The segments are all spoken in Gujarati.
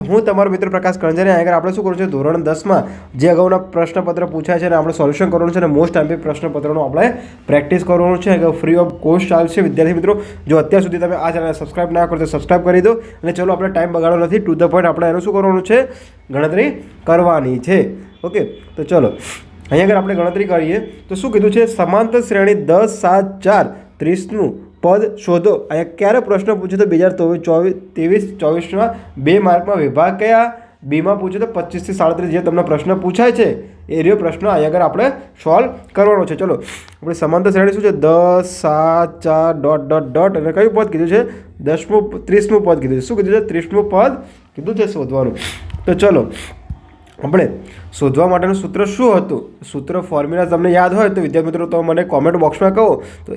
હું તમારો મિત્ર પ્રકાશ કણજારી. આગળ આપણે શું કરવું છે, ધોરણ 10માં જે અગાઉના પ્રશ્નપત્ર પૂછાય છે અને આપણે સોલ્યુશન કરવાનું છે અને મોસ્ટ એમપી પ્રશ્નપત્રનું આપણે પ્રેક્ટિસ કરવાનું છે. ફ્રી ઓફ કોસ્ટ ચાલશે વિદ્યાર્થી મિત્રો. જો અત્યાર સુધી તમે આ ચેનલને સબસ્ક્રાઇબ ના કરો તો સબસ્ક્રાઇબ કરી દો. અને ચલો આપણે ટાઈમ બગાડો નથી, ટુ ધ પોઈન્ટ આપણે એનું શું કરવાનું છે, ગણતરી કરવાની છે. ઓકે, તો ચલો અહીંયા આગળ આપણે ગણતરી કરીએ તો શું કીધું છે, સમાંતર શ્રેણી 10, 7, 4, 30નું પદ શોધો. અહીંયા ક્યારે પ્રશ્ન પૂછ્યો તો 2023-24માં 2 માર્કમાં વિભાગ કયા, બીમાં પૂછ્યો તો 25 થી 37 જે તમને પ્રશ્ન પૂછાય છે એ રહ્યો પ્રશ્ન અહીંયા આગળ આપણે સોલ્વ કરવાનો છે. ચલો આપણે સમાંતર શ્રેણી શું છે, 10, 7, 4 ડોટ ડોટ ડોટ અને કયું પદ કીધું છે, 30મું પદ કીધું છે. શું કીધું છે, 30મું પદ કીધું છે શોધવાનું. તો ચલો આપણે શોધવા માટેનું સૂત્ર શું હતું, સૂત્ર ફોર્મ્યુલા તમને યાદ હોય તો વિદ્યાર્થી મિત્રો તો મને કોમેન્ટ બોક્સમાં કહો. તો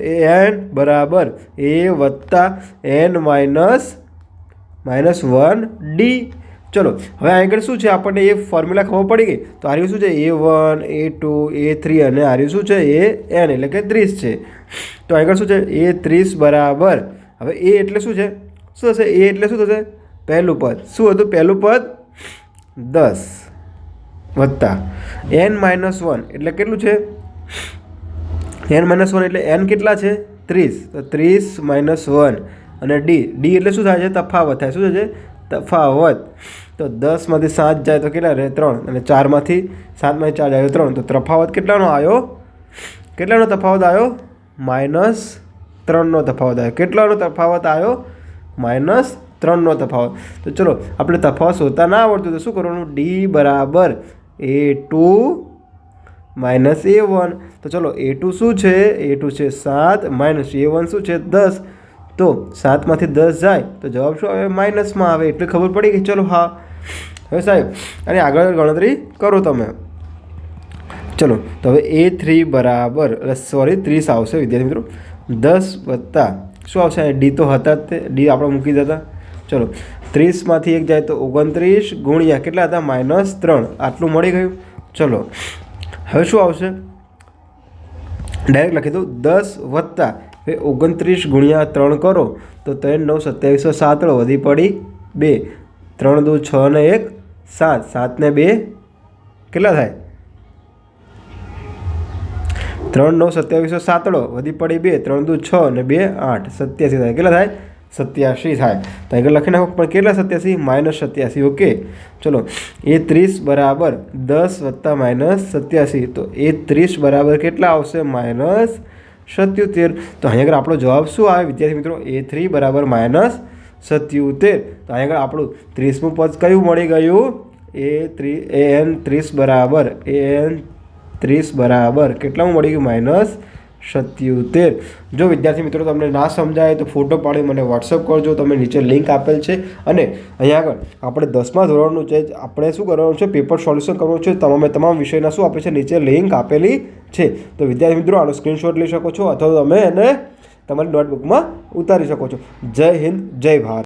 n બરાબર a વત્તા n માઇનસ 1d. ચલો હવે આગળ શું છે, આપણને એ ફોર્મ્યુલા ખબર પડી ગઈ. તો આ શું છે, a1 a2 a3 અને આ શું છે, a n એટલે કે 30 છે. તો આગળ શું છે, a30 બરાબર, હવે a એટલે શું છે, શું થશે, a એટલે શું થશે, પહેલું પદ. શું હતું પહેલું પદ, 10 વત્તા n માઇનસ 1 એટલે કેટલું છે, n માઇનસ 1 એટલે n કેટલા છે, 30. તો 30 માઇનસ 1 અને d એટલે શું થાય છે, તફાવત થાય. શું થાય છે, તફાવત. તો 10માંથી 7 જાય તો કેટલા રહે, 3 અને 4માંથી 7માંથી 4 જાય તો 3. તો તફાવત કેટલાનો આવ્યો, કેટલાનો તફાવત આવ્યો, -3નો તફાવત આવ્યો. કેટલાનો તફાવત આવ્યો, -3નો તફાવત. તો ચલો આપણે તફાવત શોધતા ના આવડતું તો શું કરવાનું, d બરાબર a2 માઇનસ a1. તો ચલો a2 શું છે, a2 છે 7 માઇનસ a1 શું છે 10. તો 7માંથી 10 જાય તો જવાબ શું આવે, માઇનસમાં આવે. એટલે ખબર પડી ગઈ. ચલો હા, હવે સાહેબ અને આગળ ગણતરી કરો તમે. ચલો તો હવે a3 બરાબર સોરી 30 આવશે વિદ્યાર્થી મિત્રો. 10 વત્તા શું આવશે, ડી તો હતા જ તે, ડી આપણે મૂકી દેતા. ચલો 30માંથી 1 જાય તો 29 ગુણ્યા કેટલા હતા, -3. આટલું મળી ગયું. ચલો હવે શું આવશે, ડાયરેક્ટ લખી દઉં, 10 વત્તા 29 ગુણ્યા 3 કરો તો 3 9 27 વધી પડી 2, 3 2 6 ને 1 7, 7 ને 2 કેટલા થાય, 3 9 27 વધી પડી 2, 3 2 6 ને 2 8, 87 થાય. કેટલા થાય, 87 થાય. તો આગળ લખી નાખો, પણ કેટલા 87, -87. ઓકે ચલો a30 બરાબર 10 વત્તા -87. તો a30 બરાબર કેટલા આવશે, -77. તો અહીં આગળ આપણો જવાબ શું આવે વિદ્યાર્થી મિત્રો, a3 બરાબર -77. તો અહીં આગળ આપણું 30મું પદ કયું મળી ગયું, an30 બરાબર કેટલામાં મળી ગયું, -77. જો વિદ્યાર્થી મિત્રો તમને ના સમજાય તો ફોટો પાડી મને વોટ્સઅપ કરજો. તમે નીચે લિંક આપેલ છે. અને અહીંયા આગળ આપણે 10મા ધોરણનું છે, આપણે શું કરવાનું છે, પેપર સોલ્યુશન કરવાનું છે. તમામ વિષયના શું આપે છે, નીચે લિંક આપેલી છે. તો વિદ્યાર્થી મિત્રો આનો સ્ક્રીનશોટ લઈ શકો છો અથવા તમે એને તમારી નોટબુકમાં ઉતારી શકો છો. જય હિન્દ, જય ભારત.